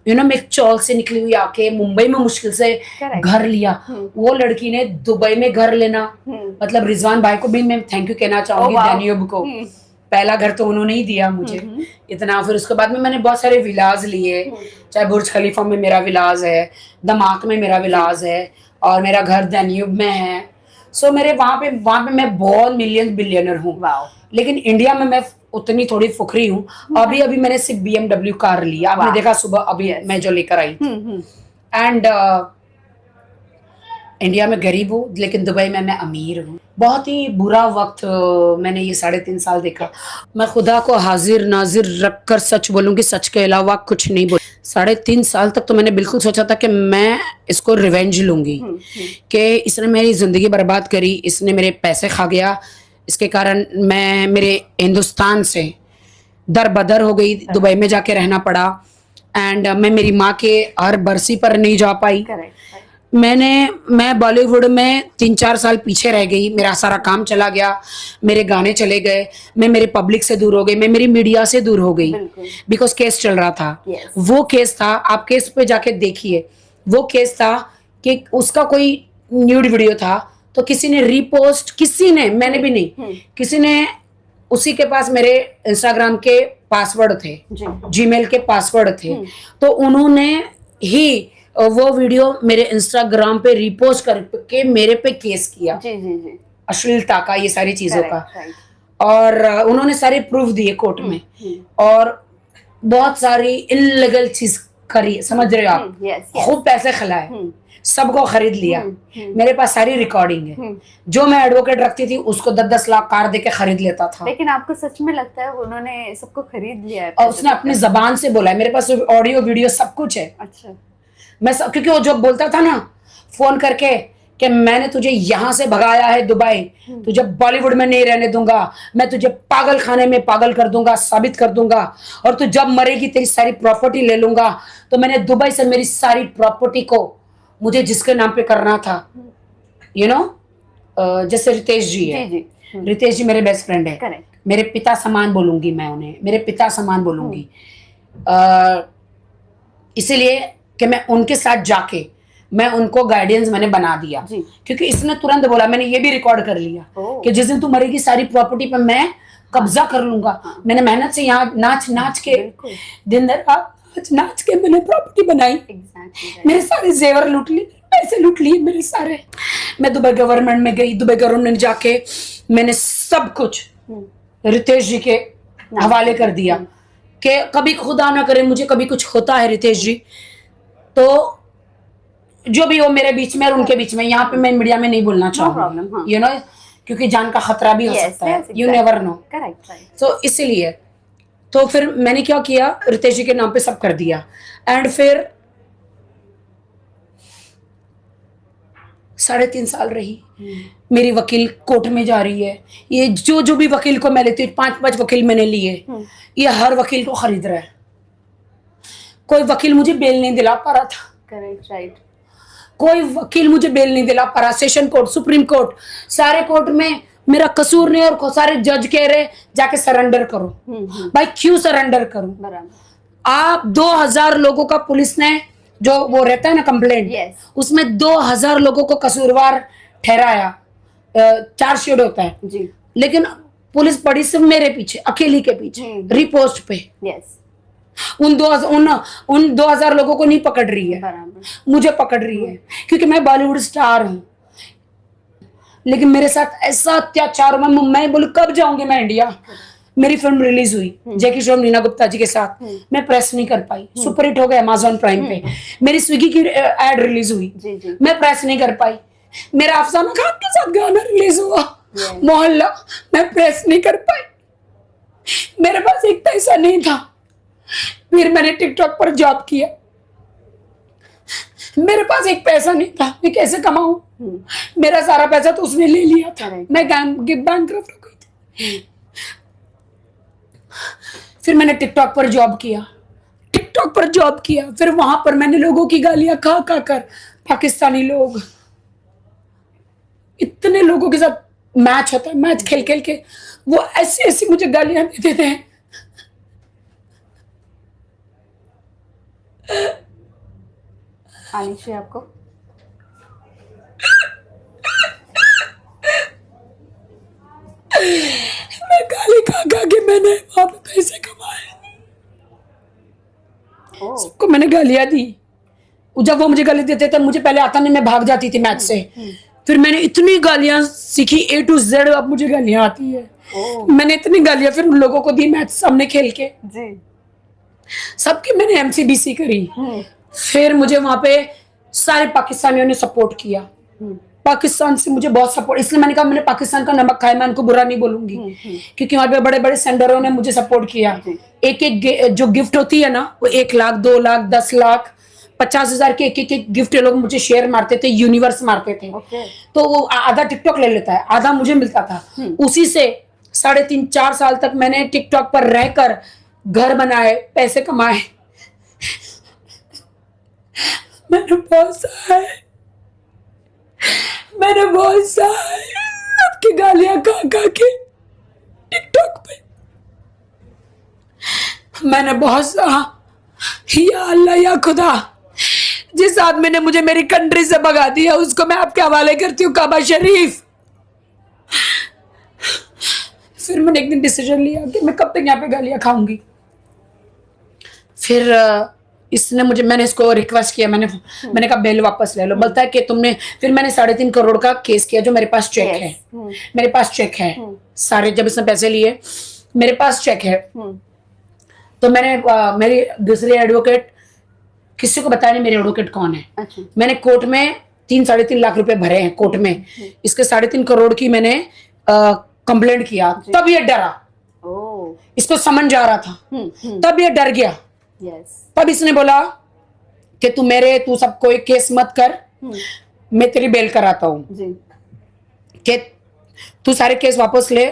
मैं एक चौल से निकली हुई आके मुंबई में मुश्किल से करेक्ट। घर लिया। वो लड़की ने दुबई में घर लेना, मतलब रिजवान भाई को भी मैं थैंक यू कहना ओ चाहूंगी, वाओ। डैनियोब को। पहला घर तो उन्होंने ही दिया मुझे इतना। फिर उसके बाद में मैंने बहुत सारे विलाज लिए, चाहे बुर्ज खलीफा में मेरा विलाज है, दमाक में मेरा विलाज है, और मेरा घर डैनियोब में है। सो मेरे वहां पे मैं बहुत मिलियन बिलियनर हूँ। वाओ। लेकिन इंडिया में मैं उतनी थोड़ी फुकरी हूँ। अभी अभी मैंने सिर्फ BMW कार ली, आपने वाह। देखा सुबह अभी यस। मैं जो लेकर आई थी। हम्म। एंड इंडिया में गरीब हूँ, लेकिन दुबई में मैं अमीर हूँ। बहुत ही बुरा वक्त मैंने ये 3.5 साल देखा। मैं खुदा को हाजिर नाजिर रख कर सच बोलूंगी, सच के अलावा कुछ नहीं बोल। 3.5 साल तक तो मैंने बिल्कुल सोचा था कि मैं इसको रिवेंज लूंगी, कि इसने मेरी जिंदगी बर्बाद करी, इसने मेरे पैसे खा गया, इसके कारण मैं मेरे हिंदुस्तान से दर बदर हो गई, दुबई में जाके रहना पड़ा। एंड मैं मेरी माँ के हर बरसी पर नहीं जा पाई। करेक्ट। मैं बॉलीवुड में 3-4 साल पीछे रह गई, मेरा सारा काम चला गया, मेरे गाने चले गए, मैं मेरे पब्लिक से दूर हो गई, मैं मेरी मीडिया से दूर हो गई, बिल्कुल। बिकॉज केस चल रहा था। Yes. वो केस था, आप केस पे जाके देखिए, वो केस था कि उसका कोई न्यूड वीडियो था, तो किसी ने रीपोस्ट, किसी ने, मैंने भी नहीं, किसी ने, उसी के पास मेरे इंस्टाग्राम के पासवर्ड थे, जीमेल के पासवर्ड थे, तो उन्होंने ही वो वीडियो मेरे इंस्टाग्राम पे रिपोस्ट करके मेरे पे केस किया, जी जी जी। अश्लीलता का, ये सारी चीजों का। राइट। और उन्होंने सारे प्रूफ दिए कोर्ट में, और बहुत सारी इलीगल चीज करी, समझ रहे हो आप, खूब पैसे खिलाए, सबको खरीद लिया। मेरे पास सारी रिकॉर्डिंग है, जो मैं एडवोकेट रखती थी उसको 10-10 लाख कार देके खरीद लेता था। लेकिन आपको सच में लगता है उन्होंने सबको खरीद लिया है? और उसने अपनी जबान से बोला है, मेरे पास ऑडियो वीडियो सब कुछ है। अच्छा। मैं सब, क्योंकि वो जो बोलता था ना फोन करके कि मैंने तुझे यहां से भगाया है दुबई, तुझे बॉलीवुड में नहीं रहने दूंगा, मैं तुझे पागल खाने में पागल कर दूंगा, साबित कर दूंगा, और तू जब मरेगी तेरी सारी प्रॉपर्टी ले लूंगा। तो मैंने दुबई से मेरी सारी प्रॉपर्टी को मुझे जिसके नाम पे करना था, जैसे रितेश जी है, रितेश जी मेरे बेस्ट फ्रेंड है, करेक्ट। मेरे पिता समान बोलूंगी मैं उन्हें, मेरे पिता समान बोलूंगी। इसीलिए कि मैं उनके साथ जाके मैं उनको गाइडेंस मैंने बना दिया, क्योंकि इसने तुरंत बोला, मैंने ये भी रिकॉर्ड कर लिया कि जिस दिन तू मरेगी सारी प्रॉपर्टी पे मैं कब्जा कर लूंगा। मैंने मेहनत से यहाँ नाच नाच के, दिन रात नाच के मैंने प्रॉपर्टी बनाई। मेरे सारे जेवर लूट लिए, पैसे लूट लिए मेरे सारे। मैं दुबई गवर्नमेंट में गई, दुबई गवर्नमेंट जाके मैंने सब कुछ रितेश जी के हवाले कर दिया, कि कभी खुदा ना करे मुझे कभी कुछ होता है रितेश जी, तो जो भी हो मेरे बीच में और उनके बीच में, यहाँ पे मैं मीडिया में नहीं बोलना चाहूंगी, क्योंकि जान का खतरा भी हो सकता है, यू नेवर नो। तो इसीलिए तो फिर मैंने क्या किया, रितेश जी के नाम पे सब कर दिया। एंड फिर 3.5 साल रही, मेरी वकील कोर्ट में जा रही है, ये जो भी वकील को मैं लेती हूँ, 5-5 वकील मैंने लिए, ये हर वकील को खरीद रहा है। कोई वकील मुझे बेल नहीं दिला पा रहा था। Correct, right. कोई वकील मुझे बेल नहीं दिला पा रहा, सेशन कोर्ट, सुप्रीम कोर्ट, सारे कोर्ट में मेरा कसूर नहीं, और सारे जज कह रहे जाके सरेंडर करो। भाई क्यों सरेंडर करूं? आप 2000 लोगों का पुलिस ने, जो वो रहता है ना कंप्लेंट, उसमें 2000 लोगों को कसूरवार ठहराया, चार्जशीट होता है जी। लेकिन पुलिस पड़ी सिर्फ मेरे पीछे, अकेली के पीछे, रिपोस्ट पे। उन 2000 लोगों को नहीं पकड़ रही है, मुझे पकड़ रही है, क्योंकि मैं बॉलीवुड स्टार हूं। लेकिन मेरे साथ ऐसा अत्याचार, मैं बोलूं कब जाऊंगी मैं इंडिया। मेरी फिल्म रिलीज हुई जैकी श्रॉफ नीना गुप्ता जी के साथ, मैं प्रेस नहीं कर पाई, सुपर हिट हो गया अमेज़न प्राइम पे। मेरी स्विगी की एड रिलीज हुई, मैं प्रेस नहीं कर पाई। मेरा अफसाना खान के साथ गाना रिलीज हुआ मोहल्ला, मैं प्रेस नहीं कर पाई, मेरे पास एक पैसा नहीं था। फिर मैंने टिकटॉक पर जॉब किया, मेरे पास एक पैसा नहीं था, मैं कैसे कमाऊं? मेरा सारा पैसा तो उसने ले लिया था, मैं बैंकरप्ट हो गई थी। फिर मैंने टिकटॉक पर जॉब किया, फिर वहां पर मैंने लोगों की गालियां खा कर, पाकिस्तानी लोग, इतने लोगों के साथ मैच होता है, मैच खेल खेल के वो ऐसी ऐसी मुझे गालियां देते थे। आनी चाहिए आपको। मैं गाली खा खा के मैंने वहां पे पैसे कमाए, ओह सबको मैंने गालियां दी। जब वो मुझे गाली देते थे, मुझे पहले आता नहीं, मैं भाग जाती थी मैथ से। फिर मैंने इतनी गालियां सीखी A to Z, अब मुझे गालियां आती है। ओह मैंने इतनी गालियां फिर उन लोगों को दी मैथ सामने खेल के, जी। सबकी मैंने MCBC करी। फिर मुझे वहां पे सारे पाकिस्तानियों ने सपोर्ट किया। पाकिस्तान से मुझे बहुत सपोर्ट, इसलिए मैंने कहा मैंने पाकिस्तान का नमक खाया, मैं उनको बुरा नहीं बोलूंगी, क्योंकि वहां पे बड़े बड़े सेंडरों ने मुझे सपोर्ट किया। एक एक जो गिफ्ट होती है ना, वो 1 लाख 2 लाख 10 लाख 50,000 के एक गिफ्ट लोग मुझे शेयर मारते थे, यूनिवर्स मारते थे। ओके तो वो आधा टिकटॉक ले लेता है, आधा मुझे मिलता था। उसी से 3.5-4 साल तक मैंने टिकटॉक पर रहकर घर बनाए, पैसे कमाए। मैंने बहुत सहाय, मैंने बहुत सहाय आपकी गालियां खा खा के टिकटॉक पे मैंने बहुत सहा। या अल्लाह या खुदा, जिस आदमी ने मुझे मेरी कंट्री से भगा दिया उसको मैं आपके हवाले करती हूँ, काबा शरीफ। फिर मैंने एक दिन डिसीजन लिया कि मैं कब तक यहाँ पे गालियां खाऊंगी। फिर इसने मुझे, मैंने इसको रिक्वेस्ट किया, मैंने कहा बेल वापस ले लो। बोलता है कि तुमने, फिर मैंने 3.5 करोड़ का केस किया, जो मेरे पास चेक Yes. है, मेरे पास चेक है सारे, जब इसने पैसे लिए मेरे पास चेक है। तो मैंने मेरी दूसरी एडवोकेट, किसी को बताया नहीं मेरे एडवोकेट कौन है। अच्छा मैंने कोर्ट में 3-3.5 लाख रुपए भरे हैं कोर्ट में, इसके 3.5 करोड़ की मैंने कंप्लेंट किया। तब ये डरा, ओह इसको समझ जा रहा था, तब ये डर गया। यस तब इसने बोला कि तू सब कोई केस मत कर, मैं तेरी बेल कराता हूँ, जी कि तू सारे केस वापस ले,